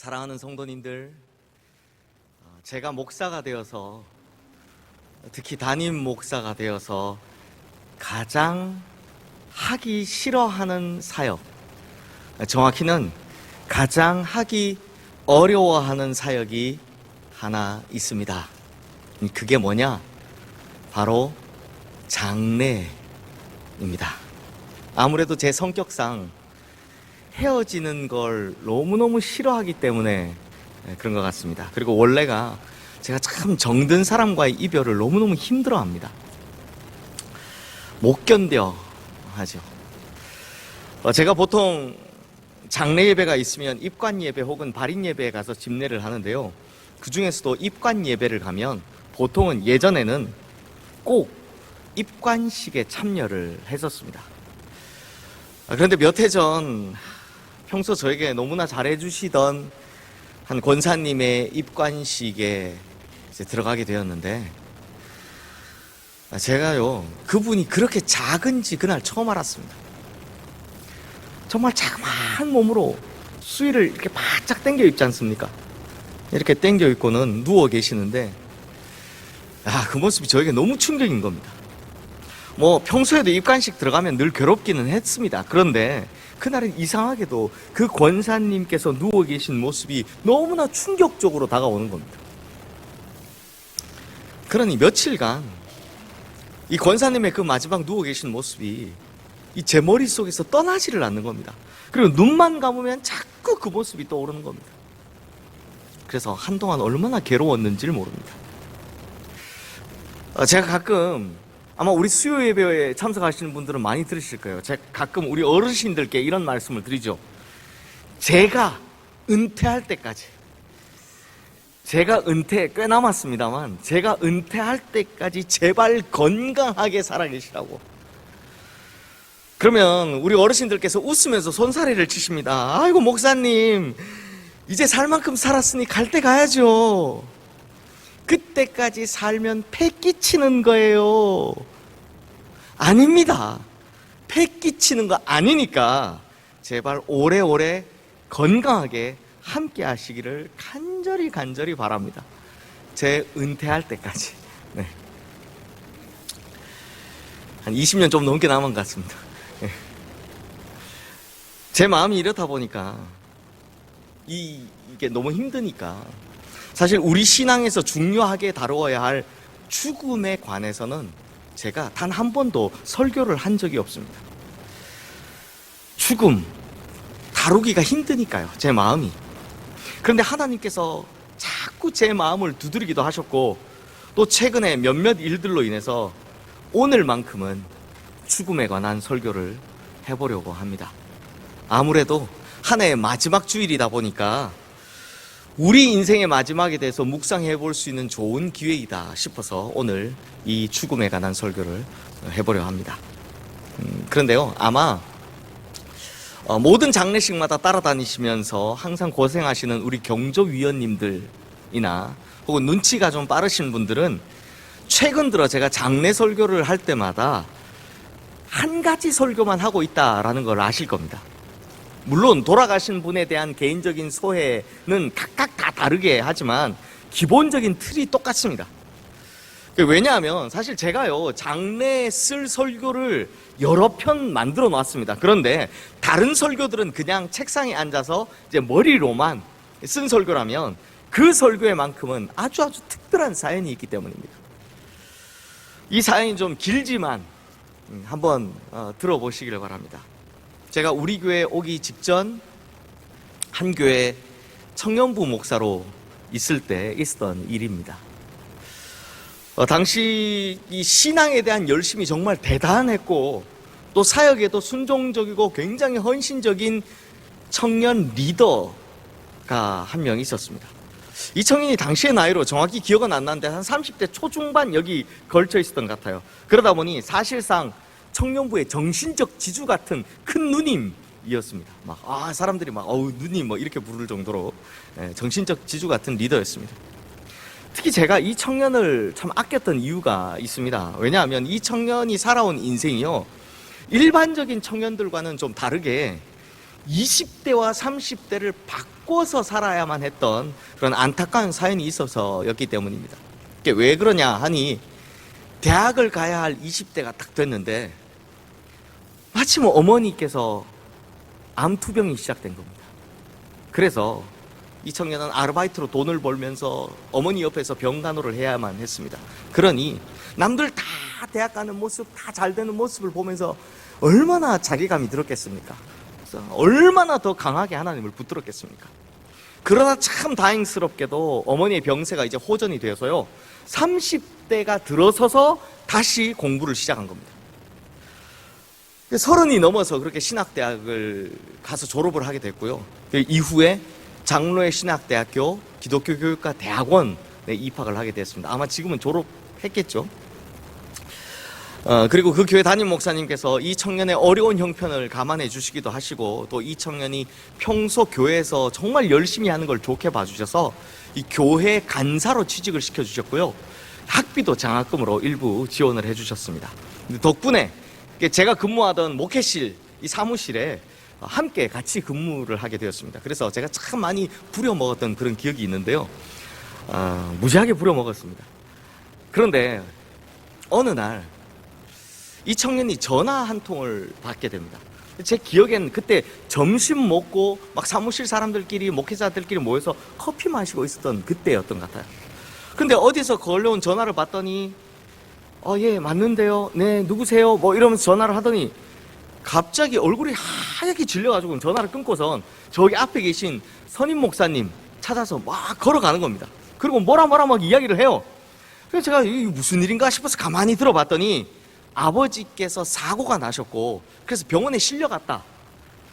사랑하는 성도님들, 제가 목사가 되어서, 특히 담임 목사가 되어서 가장 하기 싫어하는 사역, 정확히는 가장 하기 어려워하는 사역이 하나 있습니다. 그게 뭐냐? 바로 장례입니다. 아무래도 제 성격상 헤어지는 걸 너무너무 싫어하기 때문에 그런 것 같습니다. 그리고 원래가 제가 참 정든 사람과의 이별을 너무너무 힘들어합니다. 못 견뎌 하죠. 제가 보통 장례 예배가 있으면 입관 예배 혹은 발인 예배에 가서 집례를 하는데요. 그 중에서도 입관 예배를 가면 보통은 예전에는 꼭 입관식에 참여를 했었습니다. 그런데 몇 해 전 평소 저에게 너무나 잘해주시던 한 권사님의 입관식에 이제 들어가게 되었는데, 제가요, 그분이 그렇게 작은지 그날 처음 알았습니다. 정말 자그마한 몸으로 수의를 이렇게 바짝 당겨 입지 않습니까? 이렇게 당겨 입고는 누워 계시는데, 그 모습이 저에게 너무 충격인 겁니다. 평소에도 입관식 들어가면 늘 괴롭기는 했습니다. 그런데 그날은 이상하게도 그 권사님께서 누워 계신 모습이 너무나 충격적으로 다가오는 겁니다. 그러니 며칠간 이 권사님의 그 마지막 누워 계신 모습이 제 머릿속에서 떠나지를 않는 겁니다. 그리고 눈만 감으면 자꾸 그 모습이 떠오르는 겁니다. 그래서 한동안 얼마나 괴로웠는지를 모릅니다. 제가 가끔, 아마 우리 수요 예배에 참석하시는 분들은 많이 들으실 거예요. 제가 가끔 우리 어르신들께 이런 말씀을 드리죠. 제가 은퇴할 때까지, 제가 은퇴 꽤 남았습니다만, 제가 은퇴할 때까지 제발 건강하게 살아계시라고. 그러면 우리 어르신들께서 웃으면서 손사래를 치십니다. 아이고 목사님, 이제 살 만큼 살았으니 갈 때 가야죠. 그때까지 살면 패 끼치는 거예요. 아닙니다. 패 끼치는 거 아니니까 제발 오래오래 건강하게 함께 하시기를 간절히 바랍니다. 제 은퇴할 때까지. 네. 한 20년 좀 넘게 남은 것 같습니다. 네. 제 마음이 이렇다 보니까 이게 너무 힘드니까 사실 우리 신앙에서 중요하게 다루어야 할 죽음에 관해서는 제가 단 한 번도 설교를 한 적이 없습니다. 죽음 다루기가 힘드니까요, 제 마음이. 그런데 하나님께서 자꾸 제 마음을 두드리기도 하셨고, 또 최근에 몇몇 일들로 인해서 오늘만큼은 죽음에 관한 설교를 해보려고 합니다. 아무래도 한 해의 마지막 주일이다 보니까 우리 인생의 마지막에 대해서 묵상해 볼 수 있는 좋은 기회이다 싶어서 오늘 이 죽음에 관한 설교를 해보려 합니다. 그런데요, 아마 모든 장례식마다 따라다니시면서 항상 고생하시는 우리 경조위원님들이나 혹은 눈치가 좀 빠르신 분들은 최근 들어 제가 장례 설교를 할 때마다 한 가지 설교만 하고 있다라는 걸 아실 겁니다. 물론 돌아가신 분에 대한 개인적인 소회는 각각 다 다르게 하지만 기본적인 틀이 똑같습니다. 왜냐하면 사실 제가요, 장래에 쓸 설교를 여러 편 만들어 놨습니다. 그런데 다른 설교들은 그냥 책상에 앉아서 이제 머리로만 쓴 설교라면 그 설교에만큼은 아주 특별한 사연이 있기 때문입니다. 이 사연이 좀 길지만 한번 들어보시기를 바랍니다. 제가 우리 교회에 오기 직전 한 교회 청년부 목사로 있을 때 있었던 일입니다. 당시 이 신앙에 대한 열심이 정말 대단했고, 또 사역에도 순종적이고 굉장히 헌신적인 청년 리더가 한 명 있었습니다. 이 청년이 당시의 나이로 정확히 기억은 안 나는데 한 30대 초중반 여기 걸쳐 있었던 것 같아요. 그러다 보니 사실상 청년부의 정신적 지주 같은 큰 누님이었습니다. 사람들이 누님 이렇게 부를 정도로 정신적 지주 같은 리더였습니다. 특히 제가 이 청년을 참 아꼈던 이유가 있습니다. 왜냐하면 이 청년이 살아온 인생이요, 일반적인 청년들과는 좀 다르게 20대와 30대를 바꿔서 살아야만 했던 그런 안타까운 사연이 있어서였기 때문입니다. 이게 왜 그러냐 하니 대학을 가야 할 20대가 딱 됐는데 마침 어머니께서 암투병이 시작된 겁니다. 그래서 이 청년은 아르바이트로 돈을 벌면서 어머니 옆에서 병간호를 해야만 했습니다. 그러니 남들 다 대학 가는 모습, 다 잘 되는 모습을 보면서 얼마나 자괴감이 들었겠습니까? 얼마나 더 강하게 하나님을 붙들었겠습니까? 그러나 참 다행스럽게도 어머니의 병세가 이제 호전이 되어서요, 30대가 들어서서 다시 공부를 시작한 겁니다. 30이 넘어서 그렇게 신학대학을 가서 졸업을 하게 됐고요. 이후에 장로의 신학대학교 기독교 교육과 대학원에 입학을 하게 됐습니다. 아마 지금은 졸업했겠죠. 그리고 그 교회 담임 목사님께서 이 청년의 어려운 형편을 감안해 주시기도 하시고, 또 이 청년이 평소 교회에서 정말 열심히 하는 걸 좋게 봐주셔서 이 교회 간사로 취직을 시켜주셨고요, 학비도 장학금으로 일부 지원을 해주셨습니다. 덕분에 제가 근무하던 목회실, 이 사무실에 함께 같이 근무를 하게 되었습니다. 그래서 제가 참 많이 부려먹었던 그런 기억이 있는데요, 무지하게 부려먹었습니다. 그런데 어느 날 이 청년이 전화 한 통을 받게 됩니다. 제 기억엔 그때 점심 먹고 막 사무실 사람들끼리, 목회자들끼리 모여서 커피 마시고 있었던 그때였던 것 같아요. 근데 어디서 걸려온 전화를 받더니 예, 맞는데요. 네, 누구세요? 뭐 이러면서 전화를 하더니 갑자기 얼굴이 하얗게 질려가지고 전화를 끊고선 저기 앞에 계신 선임 목사님 찾아서 막 걸어가는 겁니다. 그리고 뭐라 막 이야기를 해요. 그래서 제가 이게 무슨 일인가 싶어서 가만히 들어봤더니 아버지께서 사고가 나셨고 그래서 병원에 실려갔다.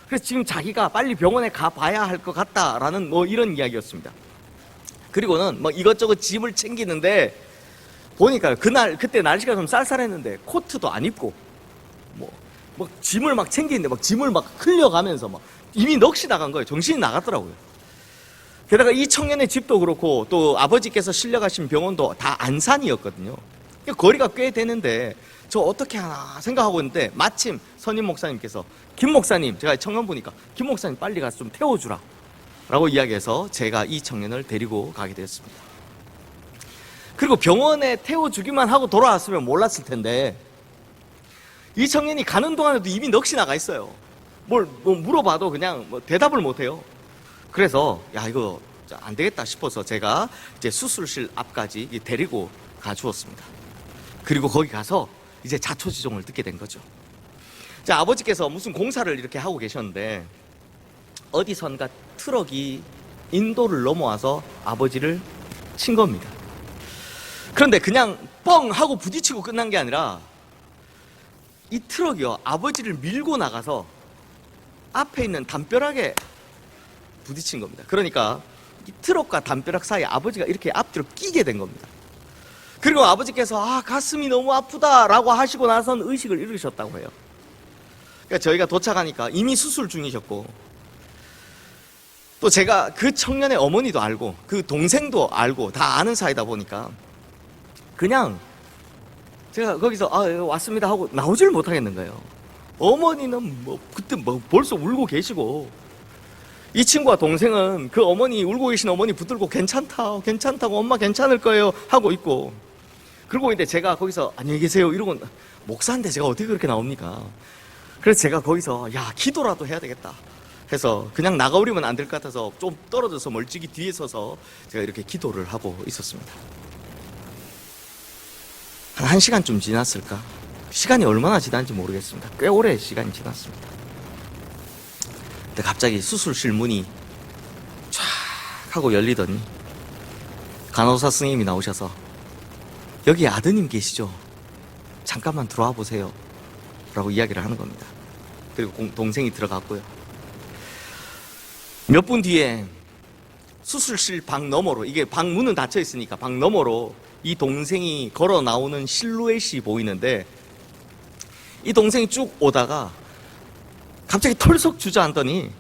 그래서 지금 자기가 빨리 병원에 가봐야 할 것 같다라는 뭐 이런 이야기였습니다. 그리고는 뭐 이것저것 짐을 챙기는데 보니까 그때 날씨가 좀 쌀쌀했는데 코트도 안 입고 뭐 짐을 막 챙기는데 막 짐을 막 흘려가면서 막 이미 넋이 나간 거예요. 정신이 나갔더라고요. 게다가 이 청년의 집도 그렇고 또 아버지께서 실려가신 병원도 다 안산이었거든요. 거리가 꽤 되는데 저 어떻게 하나 생각하고 있는데 마침 선임 목사님께서 김 목사님, 제가 청년 보니까 김 목사님 빨리 가서 좀 태워주라 라고 이야기해서 제가 이 청년을 데리고 가게 되었습니다. 그리고 병원에 태워주기만 하고 돌아왔으면 몰랐을 텐데 이 청년이 가는 동안에도 이미 넋이 나가 있어요. 뭐 물어봐도 그냥 뭐 대답을 못해요. 그래서 야 이거 안 되겠다 싶어서 제가 이제 수술실 앞까지 데리고 가주었습니다. 그리고 거기 가서 이제 자초지종을 듣게 된 거죠. 자, 아버지께서 무슨 공사를 이렇게 하고 계셨는데 어디선가 트럭이 인도를 넘어와서 아버지를 친 겁니다. 그런데 그냥 뻥 하고 부딪히고 끝난 게 아니라 이 트럭이요, 아버지를 밀고 나가서 앞에 있는 담벼락에 부딪힌 겁니다. 그러니까 이 트럭과 담벼락 사이에 아버지가 이렇게 앞뒤로 끼게 된 겁니다. 그리고 아버지께서 가슴이 너무 아프다라고 하시고 나선 의식을 잃으셨다고 해요. 그러니까 저희가 도착하니까 이미 수술 중이셨고, 또 제가 그 청년의 어머니도 알고 그 동생도 알고 다 아는 사이다 보니까 그냥 제가 거기서 왔습니다 하고 나오질 못하겠는 거예요. 어머니는 그때 벌써 울고 계시고, 이 친구와 동생은 그 어머니, 울고 계신 어머니 붙들고 괜찮다고 엄마 괜찮을 거예요 하고 있고, 그리고 이제 제가 거기서 안녕히 계세요 이러고, 목사인데 제가 어떻게 그렇게 나옵니까? 그래서 제가 거기서 기도라도 해야 되겠다 해서 그냥 나가버리면 안 될 것 같아서 좀 떨어져서 멀찍이 뒤에 서서 제가 이렇게 기도를 하고 있었습니다. 한 1시간쯤 지났을까? 시간이 얼마나 지났는지 모르겠습니다. 꽤 오래 시간이 지났습니다. 근데 갑자기 수술실 문이 쫙 하고 열리더니 간호사 선생님이 나오셔서 여기 아드님 계시죠? 잠깐만 들어와 보세요 라고 이야기를 하는 겁니다. 그리고 동생이 들어갔고요. 몇 분 뒤에 수술실 방 너머로, 이게 방 문은 닫혀 있으니까 방 너머로 이 동생이 걸어 나오는 실루엣이 보이는데, 이 동생이 쭉 오다가 갑자기 털썩 주저앉더니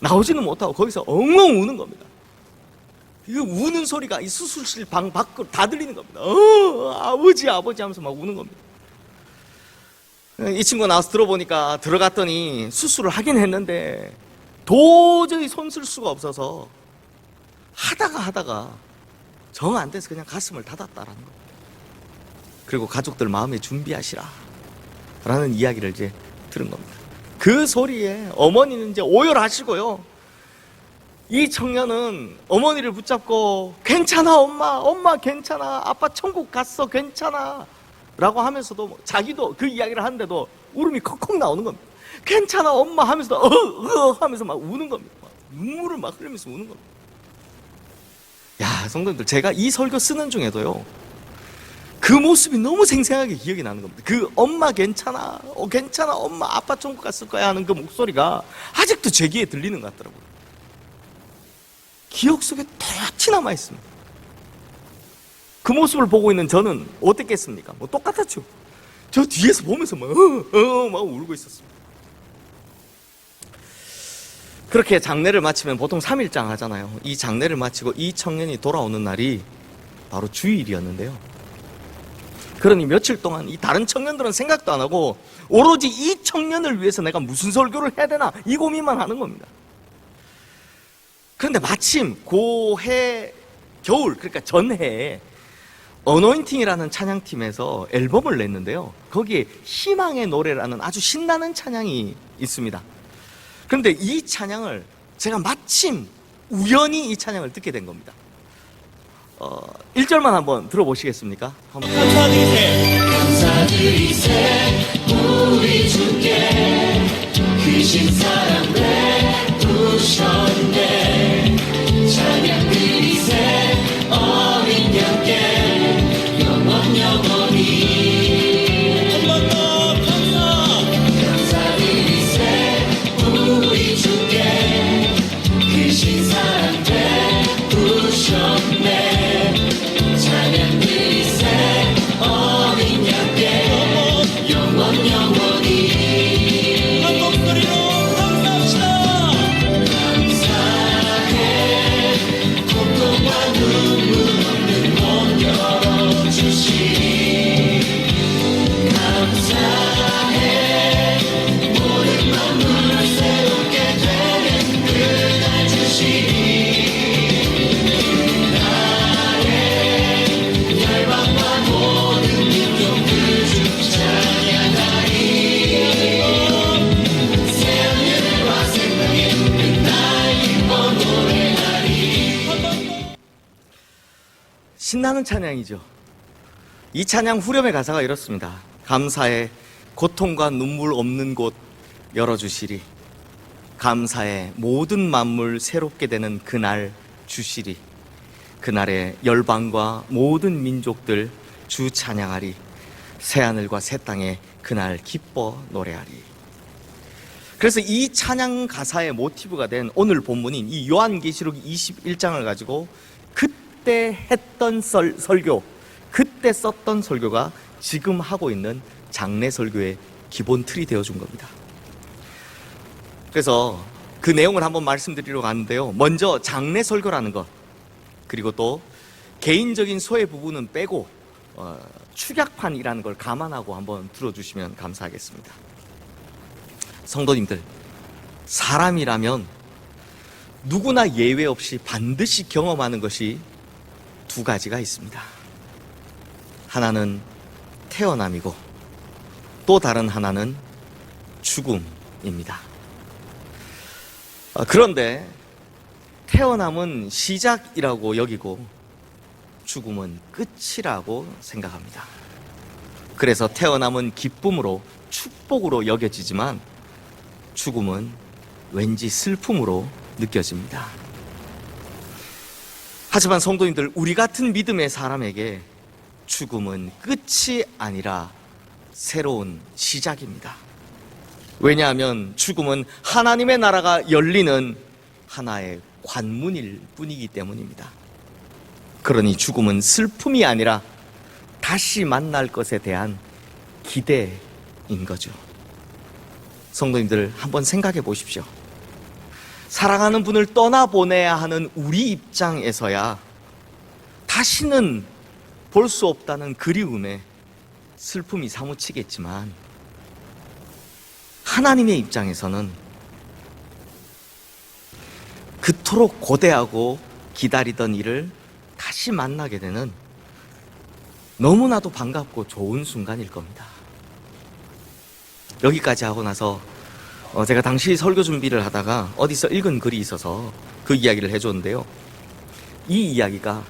나오지는 못하고 거기서 엉엉 우는 겁니다. 이 우는 소리가 이 수술실 방 밖으로 다 들리는 겁니다. 아버지 하면서 막 우는 겁니다. 이 친구가 나와서 들어보니까 들어갔더니 수술을 하긴 했는데 도저히 손 쓸 수가 없어서 하다가 정 안 돼서 그냥 가슴을 닫았다라는 거. 그리고 가족들 마음에 준비하시라 라는 이야기를 이제 들은 겁니다. 그 소리에 어머니는 이제 오열하시고요, 이 청년은 어머니를 붙잡고 괜찮아 엄마 괜찮아, 아빠 천국 갔어 괜찮아 라고 하면서도 자기도 그 이야기를 하는데도 울음이 컥컥 나오는 겁니다. 괜찮아 엄마 하면서도 하면서 막 우는 겁니다. 막 눈물을 막 흘리면서 우는 겁니다. 야, 성도님들, 제가 이 설교 쓰는 중에도요, 그 모습이 너무 생생하게 기억이 나는 겁니다. 그 엄마 괜찮아 괜찮아 엄마 아빠 천국 갔을 거야 하는 그 목소리가 아직도 제 귀에 들리는 것 같더라고요. 기억 속에 뚜렷이 남아 있습니다. 그 모습을 보고 있는 저는 어땠겠습니까? 뭐 똑같았죠. 저 뒤에서 보면서 막 울고 있었습니다. 그렇게 장례를 마치면 보통 3일장 하잖아요. 이 장례를 마치고 이 청년이 돌아오는 날이 바로 주일이었는데요. 그러니 며칠 동안 이 다른 청년들은 생각도 안 하고 오로지 이 청년을 위해서 내가 무슨 설교를 해야 되나 이 고민만 하는 겁니다. 그런데 마침 고해 겨울, 그러니까 전해에 어노인팅이라는 찬양팀에서 앨범을 냈는데요, 거기에 희망의 노래라는 아주 신나는 찬양이 있습니다. 그런데 이 찬양을 제가 마침 우연히 이 찬양을 듣게 된 겁니다. 1절만 한번 들어보시겠습니까? 감사드리세 우리 주께 크신 사랑 베푸셨네. 찬양드리세 어린 양께 영원히 한 번 더 감사드리세 우리 주께 크신 사랑 베푸셨네. 영원히 한 목소리로 감사합시다. 감사해 고통과 눈물 없는 문 열어주시니. 감사해 모든 만물을 새롭게 되는 그날 주시니. 그날에 열방과 모든 민족들 주 찬양하리. 새하늘과 생명의 그날 기뻐 노래하리. 신나는 찬양이죠. 이 찬양 후렴의 가사가 이렇습니다. 감사해 고통과 눈물 없는 곳 열어주시리. 감사해 모든 만물 새롭게 되는 그날 주시리. 그날에 열방과 모든 민족들 주 찬양하리. 새하늘과 새 땅에 그날 기뻐 노래하리. 그래서 이 찬양 가사의 모티브가 된 오늘 본문인 이 요한계시록 21장을 가지고 그때 했던 설교, 그때 썼던 설교가 지금 하고 있는 장례 설교의 기본 틀이 되어준 겁니다. 그래서 그 내용을 한번 말씀드리려고 하는데요, 먼저 장례 설교라는 것, 그리고 또 개인적인 소외 부분은 빼고 축약판이라는 걸 감안하고 한번 들어주시면 감사하겠습니다. 성도님들, 사람이라면 누구나 예외 없이 반드시 경험하는 것이 두 가지가 있습니다. 하나는 태어남이고 또 다른 하나는 죽음입니다. 그런데 태어남은 시작이라고 여기고 죽음은 끝이라고 생각합니다. 그래서 태어남은 기쁨으로 축복으로 여겨지지만 죽음은 왠지 슬픔으로 느껴집니다. 하지만 성도님들, 우리 같은 믿음의 사람에게 죽음은 끝이 아니라 새로운 시작입니다. 왜냐하면 죽음은 하나님의 나라가 열리는 하나의 관문일 뿐이기 때문입니다. 그러니 죽음은 슬픔이 아니라 다시 만날 것에 대한 기대인 거죠. 성도님들, 한번 생각해 보십시오. 사랑하는 분을 떠나보내야 하는 우리 입장에서야 다시는 볼 수 없다는 그리움에 슬픔이 사무치겠지만, 하나님의 입장에서는 그토록 고대하고 기다리던 이를 다시 만나게 되는 너무나도 반갑고 좋은 순간일 겁니다. 여기까지 하고 나서 제가 당시 설교 준비를 하다가 어디서 읽은 글이 있어서 그 이야기를 해줬는데요. 이 이야기가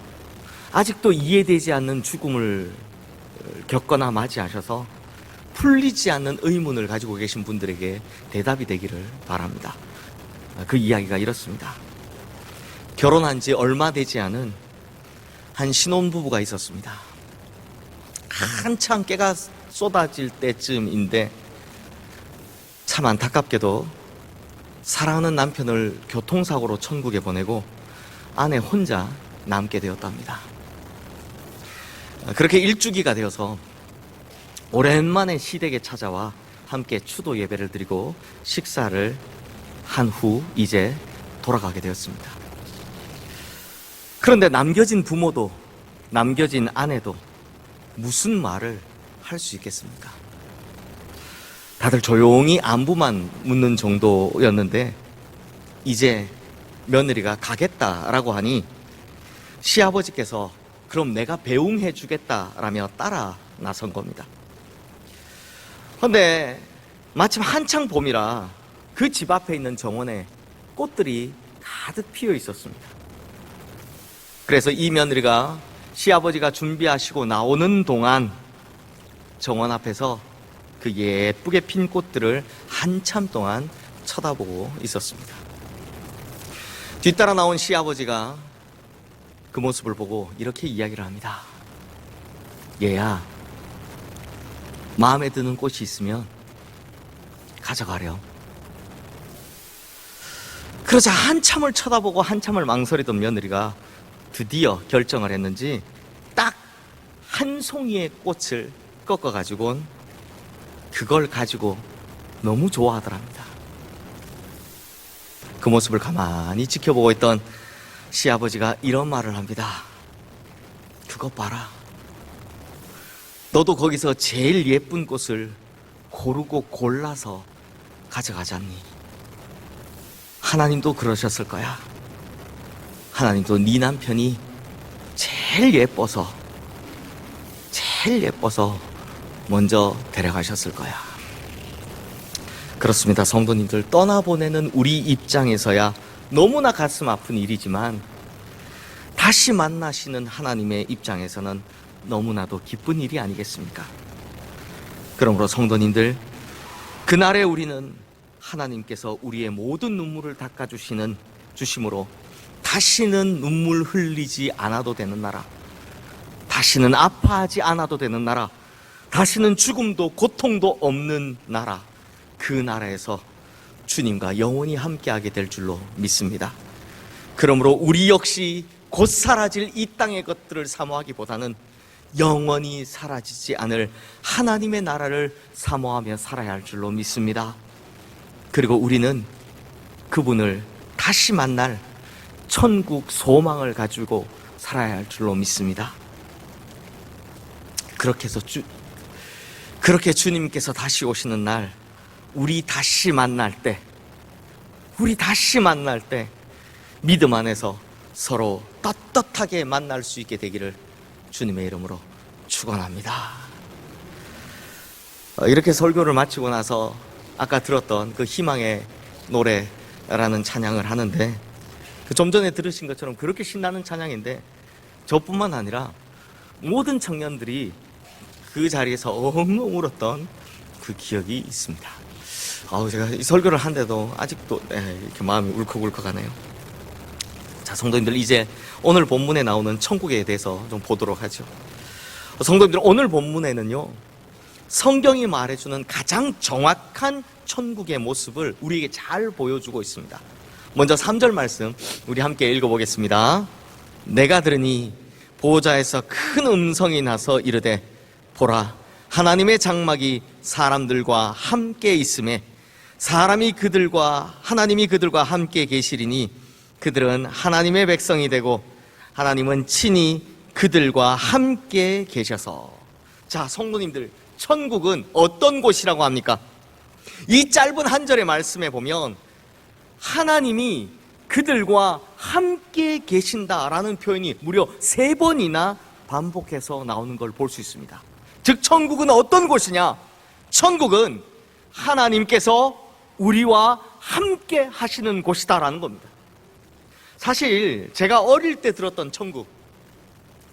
아직도 이해되지 않는 죽음을 겪거나 맞이하셔서 풀리지 않는 의문을 가지고 계신 분들에게 대답이 되기를 바랍니다. 그 이야기가 이렇습니다. 결혼한 지 얼마 되지 않은 한 신혼부부가 있었습니다. 한참 깨가 쏟아질 때쯤인데 참 안타깝게도 사랑하는 남편을 교통사고로 천국에 보내고 아내 혼자 남게 되었답니다. 그렇게 일주기가 되어서 오랜만에 시댁에 찾아와 함께 추도 예배를 드리고 식사를 한 후 이제 돌아가게 되었습니다. 그런데 남겨진 부모도 남겨진 아내도 무슨 말을 할 수 있겠습니까? 다들 조용히 안부만 묻는 정도였는데 이제 며느리가 가겠다라고 하니 시아버지께서 그럼 내가 배웅해 주겠다라며 따라 나선 겁니다. 그런데 마침 한창 봄이라 그 집 앞에 있는 정원에 꽃들이 가득 피어 있었습니다. 그래서 이 며느리가 시아버지가 준비하시고 나오는 동안 정원 앞에서 그 예쁘게 핀 꽃들을 한참 동안 쳐다보고 있었습니다. 뒤따라 나온 시아버지가 그 모습을 보고 이렇게 이야기를 합니다. 얘야, 마음에 드는 꽃이 있으면 가져가렴. 그러자 한참을 쳐다보고 한참을 망설이던 며느리가 드디어 결정을 했는지 딱 한 송이의 꽃을 꺾어가지고 그걸 가지고 너무 좋아하더랍니다. 그 모습을 가만히 지켜보고 있던 시아버지가 이런 말을 합니다. 그것 봐라. 너도 거기서 제일 예쁜 꽃을 고르고 골라서 가져가잖니. 하나님도 그러셨을 거야. 하나님도 네 남편이 제일 예뻐서 먼저 데려가셨을 거야. 그렇습니다. 성도님들, 떠나보내는 우리 입장에서야 너무나 가슴 아픈 일이지만 다시 만나시는 하나님의 입장에서는 너무나도 기쁜 일이 아니겠습니까? 그러므로 성도님들, 그날에 우리는 하나님께서 우리의 모든 눈물을 주심으로 다시는 눈물 흘리지 않아도 되는 나라, 다시는 아파하지 않아도 되는 나라, 다시는 죽음도 고통도 없는 나라, 그 나라에서 주님과 영원히 함께하게 될 줄로 믿습니다. 그러므로 우리 역시 곧 사라질 이 땅의 것들을 사모하기보다는 영원히 사라지지 않을 하나님의 나라를 사모하며 살아야 할 줄로 믿습니다. 그리고 우리는 그분을 다시 만날 천국 소망을 가지고 살아야 할 줄로 믿습니다. 그렇게 주님께서 다시 오시는 날, 우리 다시 만날 때 믿음 안에서 서로 떳떳하게 만날 수 있게 되기를 주님의 이름으로 축원합니다. 이렇게 설교를 마치고 나서 아까 들었던 그 희망의 노래라는 찬양을 하는데, 좀 전에 들으신 것처럼 그렇게 신나는 찬양인데 저뿐만 아니라 모든 청년들이 그 자리에서 엉엉 울었던 그 기억이 있습니다. 제가 이 설교를 한데도 아직도 이렇게 마음이 울컥울컥하네요. 자, 성도님들, 이제 오늘 본문에 나오는 천국에 대해서 좀 보도록 하죠. 성도님들, 오늘 본문에는요, 성경이 말해주는 가장 정확한 천국의 모습을 우리에게 잘 보여주고 있습니다. 먼저 3절 말씀 우리 함께 읽어보겠습니다. 내가 들으니 보호자에서 큰 음성이 나서 이르되 보라, 하나님의 장막이 사람들과 함께 있음에 하나님이 그들과 함께 계시리니 그들은 하나님의 백성이 되고 하나님은 친히 그들과 함께 계셔서. 자, 성도님들, 천국은 어떤 곳이라고 합니까? 이 짧은 한 절의 말씀에 보면 하나님이 그들과 함께 계신다라는 표현이 무려 3번이나 반복해서 나오는 걸 볼 수 있습니다. 즉 천국은 어떤 곳이냐? 천국은 하나님께서 우리와 함께 하시는 곳이다라는 겁니다. 사실 제가 어릴 때 들었던 천국,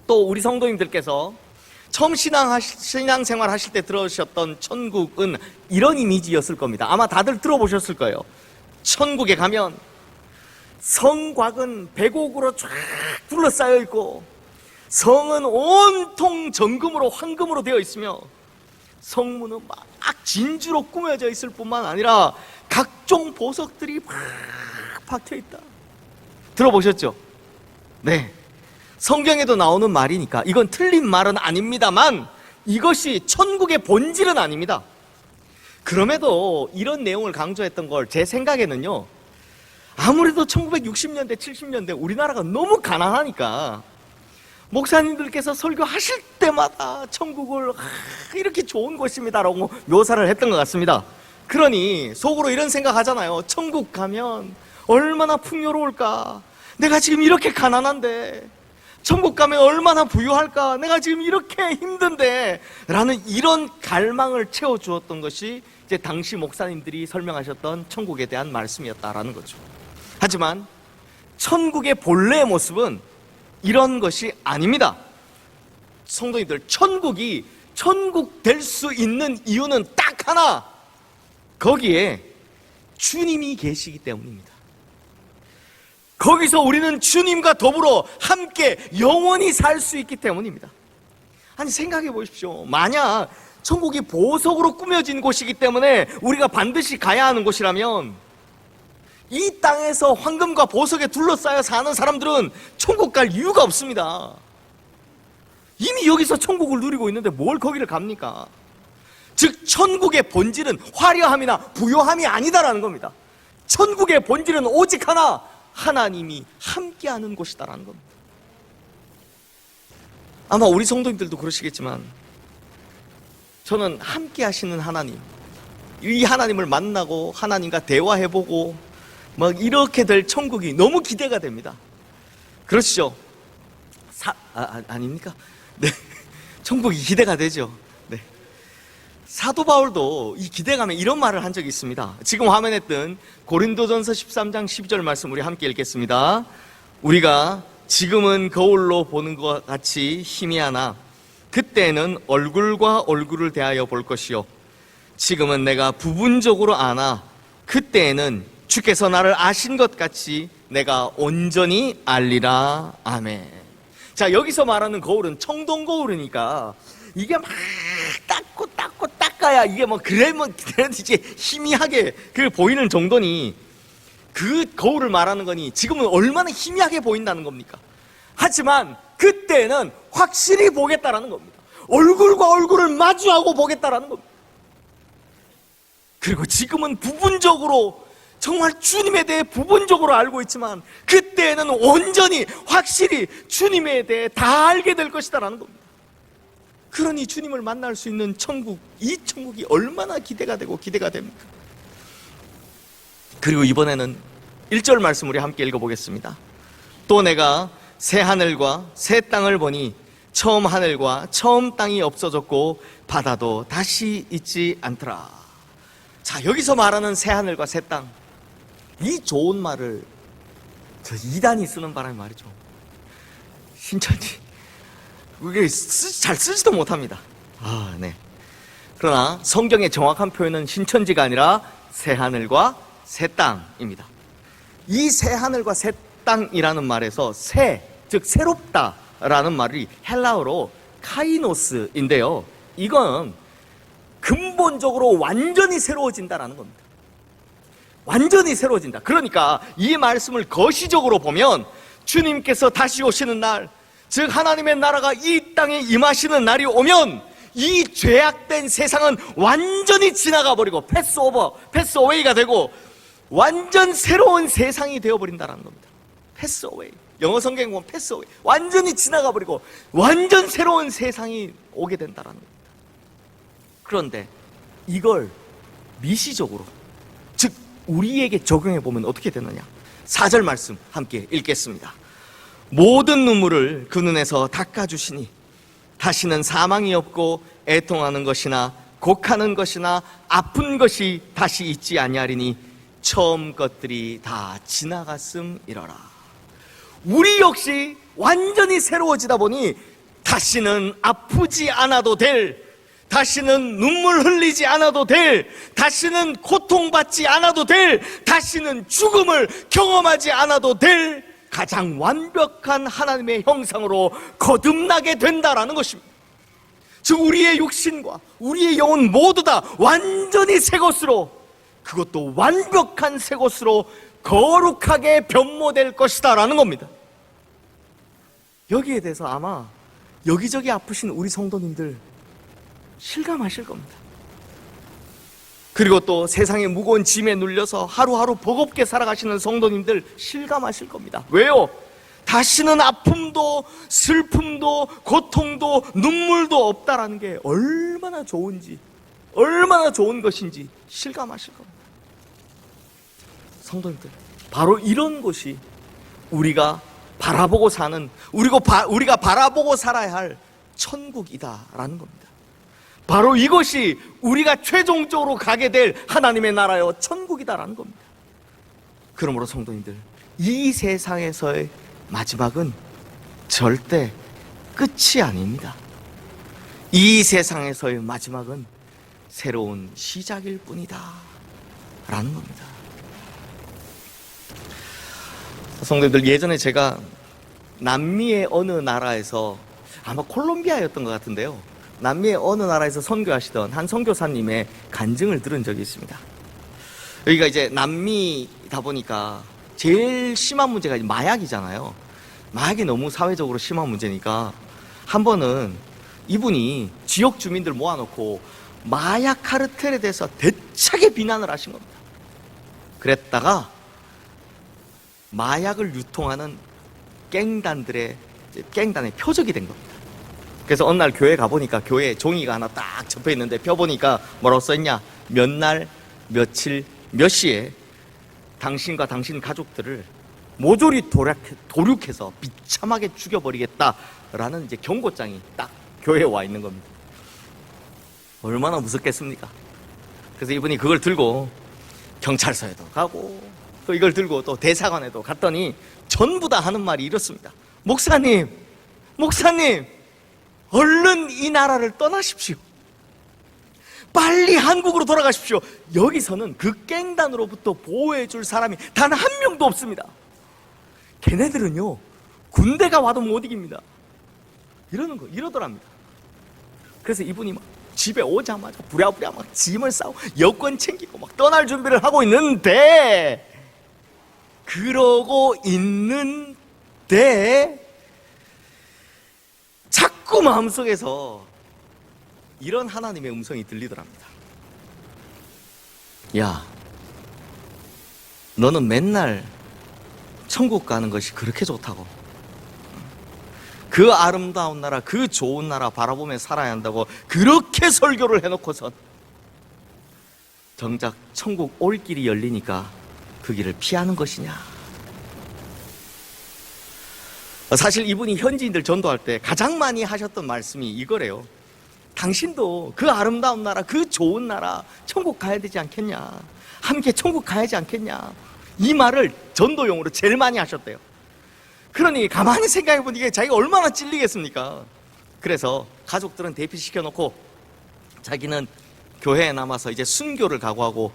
또 우리 성도님들께서 처음 신앙생활 하실 때 들으셨던 천국은 이런 이미지였을 겁니다. 아마 다들 들어보셨을 거예요. 천국에 가면 성곽은 백옥으로 쫙 둘러싸여 있고, 성은 온통 정금으로 황금으로 되어 있으며, 성문은 막 진주로 꾸며져 있을 뿐만 아니라 각종 보석들이 막 박혀 있다. 들어보셨죠? 네. 성경에도 나오는 말이니까 이건 틀린 말은 아닙니다만 이것이 천국의 본질은 아닙니다. 그럼에도 이런 내용을 강조했던 걸 제 생각에는요, 아무래도 1960년대, 70년대 우리나라가 너무 가난하니까 목사님들께서 설교하실 때마다 천국을 이렇게 좋은 곳입니다라고 묘사를 했던 것 같습니다. 그러니 속으로 이런 생각하잖아요. 천국 가면 얼마나 풍요로울까? 내가 지금 이렇게 가난한데 천국 가면 얼마나 부유할까? 내가 지금 이렇게 힘든데 라는 이런 갈망을 채워주었던 것이 이제 당시 목사님들이 설명하셨던 천국에 대한 말씀이었다라는 거죠. 하지만 천국의 본래의 모습은 이런 것이 아닙니다. 성도님들, 천국이 천국 될 수 있는 이유는 딱 하나, 거기에 주님이 계시기 때문입니다. 거기서 우리는 주님과 더불어 함께 영원히 살 수 있기 때문입니다. 아니 생각해 보십시오. 만약 천국이 보석으로 꾸며진 곳이기 때문에 우리가 반드시 가야 하는 곳이라면 이 땅에서 황금과 보석에 둘러싸여 사는 사람들은 천국 갈 이유가 없습니다. 이미 여기서 천국을 누리고 있는데 뭘 거기를 갑니까? 즉 천국의 본질은 화려함이나 부요함이 아니다라는 겁니다. 천국의 본질은 오직 하나, 하나님이 함께하는 곳이다라는 겁니다. 아마 우리 성도님들도 그러시겠지만 저는 함께하시는 하나님, 이 하나님을 만나고 하나님과 대화해보고 막 이렇게 될 천국이 너무 기대가 됩니다. 그렇죠? 아닙니까? 네, 천국이 기대가 되죠. 네. 사도 바울도 이 기대감에 이런 말을 한 적이 있습니다. 지금 화면에 뜬 고린도전서 13장 12절 말씀 우리 함께 읽겠습니다. 우리가 지금은 거울로 보는 것 같이 희미하나 그때는 얼굴과 얼굴을 대하여 볼 것이요 지금은 내가 부분적으로 아나 그때에는 주께서 나를 아신 것 같이 내가 온전히 알리라. 아멘. 자, 여기서 말하는 거울은 청동 거울이니까 이게 막 닦아야 이게 그래도 이제 희미하게 보이는 정도니 그 거울을 말하는 거니 지금은 얼마나 희미하게 보인다는 겁니까? 하지만 그때는 확실히 보겠다라는 겁니다. 얼굴과 얼굴을 마주하고 보겠다라는 겁니다. 그리고 지금은 부분적으로 정말 주님에 대해 부분적으로 알고 있지만 그때는 온전히 확실히 주님에 대해 다 알게 될 것이다라는 겁니다. 그러니 주님을 만날 수 있는 천국, 이 천국이 얼마나 기대가 되고 기대가 됩니까? 그리고 이번에는 1절 말씀 우리 함께 읽어보겠습니다. 또 내가 새 하늘과 새 땅을 보니 처음 하늘과 처음 땅이 없어졌고 바다도 다시 있지 않더라. 자, 여기서 말하는 새 하늘과 새 땅, 이 좋은 말을 저 이단이 쓰는 바람에 말이죠. 신천지 그게 잘 쓰지도 못합니다. 네. 그러나 성경의 정확한 표현은 신천지가 아니라 새 하늘과 새 땅입니다. 이 새 하늘과 새 땅이라는 말에서 새, 즉 새롭다라는 말이 헬라어로 카이노스인데요. 이건 근본적으로 완전히 새로워진다라는 겁니다. 완전히 새로워진다. 그러니까 이 말씀을 거시적으로 보면 주님께서 다시 오시는 날, 즉 하나님의 나라가 이 땅에 임하시는 날이 오면 이 죄악된 세상은 완전히 지나가 버리고 패스어웨이가 되고 완전 새로운 세상이 되어버린다는 겁니다. 패스어웨이, 영어 성경 보면 패스어웨이, 완전히 지나가 버리고 완전 새로운 세상이 오게 된다는 겁니다. 그런데 이걸 미시적으로, 즉 우리에게 적용해 보면 어떻게 되느냐. 4절 말씀 함께 읽겠습니다. 모든 눈물을 그 눈에서 닦아주시니 다시는 사망이 없고 애통하는 것이나 곡하는 것이나 아픈 것이 다시 있지 아니하리니 처음 것들이 다 지나갔음이러라. 우리 역시 완전히 새로워지다 보니 다시는 아프지 않아도 될, 다시는 눈물 흘리지 않아도 될, 다시는 고통받지 않아도 될, 다시는 죽음을 경험하지 않아도 될 가장 완벽한 하나님의 형상으로 거듭나게 된다라는 것입니다. 즉 우리의 육신과 우리의 영혼 모두 다 완전히 새 것으로, 그것도 완벽한 새 것으로 거룩하게 변모될 것이다 라는 겁니다. 여기에 대해서 아마 여기저기 아프신 우리 성도님들 실감하실 겁니다. 그리고 또 세상의 무거운 짐에 눌려서 하루하루 버겁게 살아가시는 성도님들 실감하실 겁니다. 왜요? 다시는 아픔도 슬픔도 고통도 눈물도 없다라는 게 얼마나 좋은지, 얼마나 좋은 것인지 실감하실 겁니다. 성도님들, 바로 이런 것이 우리가 바라보고 사는, 우리가 바라보고 살아야 할 천국이다라는 겁니다. 바로 이것이 우리가 최종적으로 가게 될 하나님의 나라요 천국이다라는 겁니다. 그러므로 성도님들, 이 세상에서의 마지막은 절대 끝이 아닙니다. 이 세상에서의 마지막은 새로운 시작일 뿐이다 라는 겁니다. 성도님들, 예전에 제가 남미의 어느 나라에서, 아마 콜롬비아였던 것 같은데요, 남미의 어느 나라에서 선교하시던 한 선교사님의 간증을 들은 적이 있습니다. 여기가 이제 남미다 보니까 제일 심한 문제가 이제 마약이잖아요. 마약이 너무 사회적으로 심한 문제니까 한 번은 이분이 지역 주민들 모아놓고 마약 카르텔에 대해서 대차게 비난을 하신 겁니다. 그랬다가 마약을 유통하는 갱단의 표적이 된 겁니다. 그래서 어느 날 교회 가보니까 교회에 종이가 하나 딱 접혀 있는데 펴보니까 뭐라고 써있냐, 몇 날 며칠 몇 시에 당신과 당신 가족들을 모조리 도륙해서 비참하게 죽여버리겠다라는 이제 경고장이 딱 교회에 와 있는 겁니다. 얼마나 무섭겠습니까? 그래서 이분이 그걸 들고 경찰서에도 가고 또 이걸 들고 또 대사관에도 갔더니 전부 다 하는 말이 이렇습니다. 목사님, 얼른 이 나라를 떠나십시오. 빨리 한국으로 돌아가십시오. 여기서는 그 갱단으로부터 보호해줄 사람이 단 한 명도 없습니다. 걔네들은요, 군대가 와도 못 이깁니다. 이러더랍니다. 그래서 이분이 막 집에 오자마자 부랴부랴 막 짐을 싸고 여권 챙기고 막 떠날 준비를 하고 있는데, 그러고 있는데 자꾸 마음속에서 이런 하나님의 음성이 들리더랍니다. 야, 너는 맨날 천국 가는 것이 그렇게 좋다고, 그 아름다운 나라, 그 좋은 나라 바라보며 살아야 한다고 그렇게 설교를 해놓고선 정작 천국 올 길이 열리니까 그 길을 피하는 것이냐. 사실 이분이 현지인들 전도할 때 가장 많이 하셨던 말씀이 이거래요. 당신도 그 아름다운 나라, 그 좋은 나라 천국 가야 되지 않겠냐, 함께 천국 가야지 않겠냐, 이 말을 전도용으로 제일 많이 하셨대요. 그러니 가만히 생각해 보니까 자기가 얼마나 찔리겠습니까? 그래서 가족들은 대피시켜놓고 자기는 교회에 남아서 이제 순교를 각오하고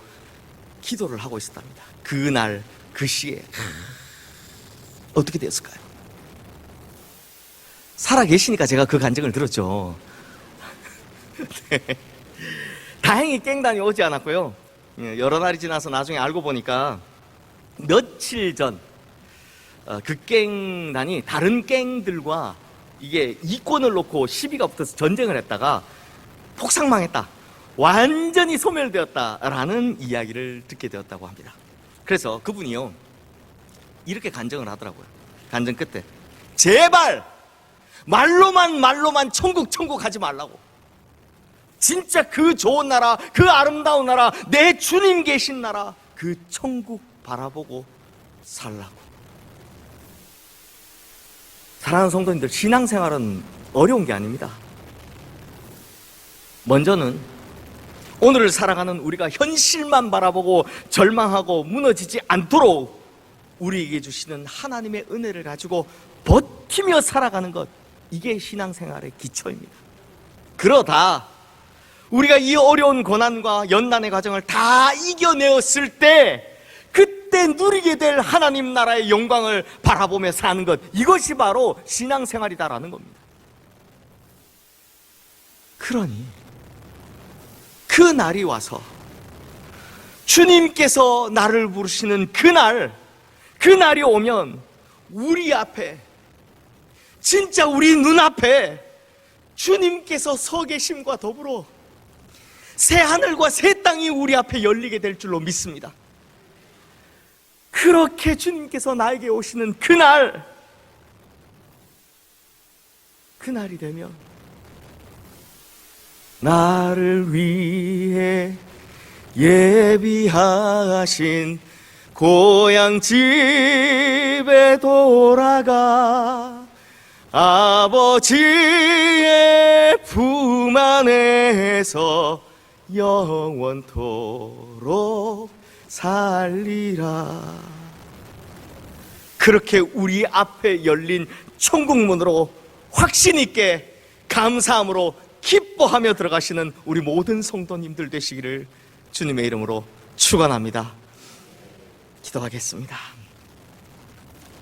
기도를 하고 있었답니다. 그날 그 시에 어떻게 되었을까요? 살아 계시니까 제가 그 간증을 들었죠. 네. 다행히 갱단이 오지 않았고요. 여러 날이 지나서 나중에 알고 보니까 며칠 전 그 갱단이 다른 갱들과 이게 이권을 놓고 시비가 붙어서 전쟁을 했다가 폭삭망했다, 완전히 소멸되었다라는 이야기를 듣게 되었다고 합니다. 그래서 그분이요, 이렇게 간증을 하더라고요. 간증 끝에 제발 말로만 천국 하지 말라고, 진짜 그 좋은 나라, 그 아름다운 나라, 내 주님 계신 나라, 그 천국 바라보고 살라고. 사랑하는 성도님들, 신앙생활은 어려운 게 아닙니다. 먼저는 오늘을 살아가는 우리가 현실만 바라보고 절망하고 무너지지 않도록 우리에게 주시는 하나님의 은혜를 가지고 버티며 살아가는 것, 이게 신앙생활의 기초입니다. 그러다 우리가 이 어려운 고난과 연난의 과정을 다 이겨내었을 때 그때 누리게 될 하나님 나라의 영광을 바라보며 사는 것, 이것이 바로 신앙생활이다라는 겁니다. 그러니 그 날이 와서 주님께서 나를 부르시는 그날이 오면 우리 앞에, 진짜 우리 눈앞에 주님께서 서 계심과 더불어 새 하늘과 새 땅이 우리 앞에 열리게 될 줄로 믿습니다. 그렇게 주님께서 나에게 오시는 그날이 되면 나를 위해 예비하신 고향 집에 돌아가 아버지의 품 안에서 영원토록 살리라. 그렇게 우리 앞에 열린 천국문으로 확신 있게 감사함으로 기뻐하며 들어가시는 우리 모든 성도님들 되시기를 주님의 이름으로 축원합니다. 기도하겠습니다.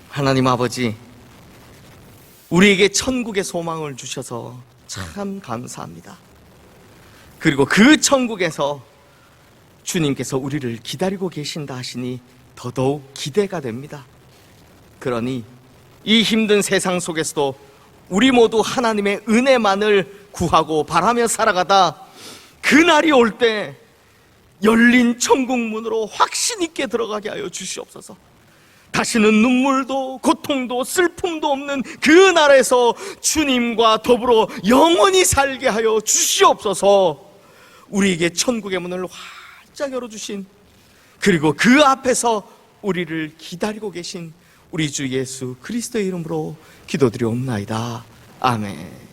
하나님 아버지, 우리에게 천국의 소망을 주셔서 참 감사합니다. 그리고 그 천국에서 주님께서 우리를 기다리고 계신다 하시니 더더욱 기대가 됩니다. 그러니 이 힘든 세상 속에서도 우리 모두 하나님의 은혜만을 구하고 바라며 살아가다 그날이 올 때 열린 천국문으로 확신 있게 들어가게 하여 주시옵소서. 다시는 눈물도 고통도 슬픔도 없는 그 날에서 주님과 더불어 영원히 살게 하여 주시옵소서. 우리에게 천국의 문을 활짝 열어주신, 그리고 그 앞에서 우리를 기다리고 계신 우리 주 예수 그리스도의 이름으로 기도드리옵나이다. 아멘.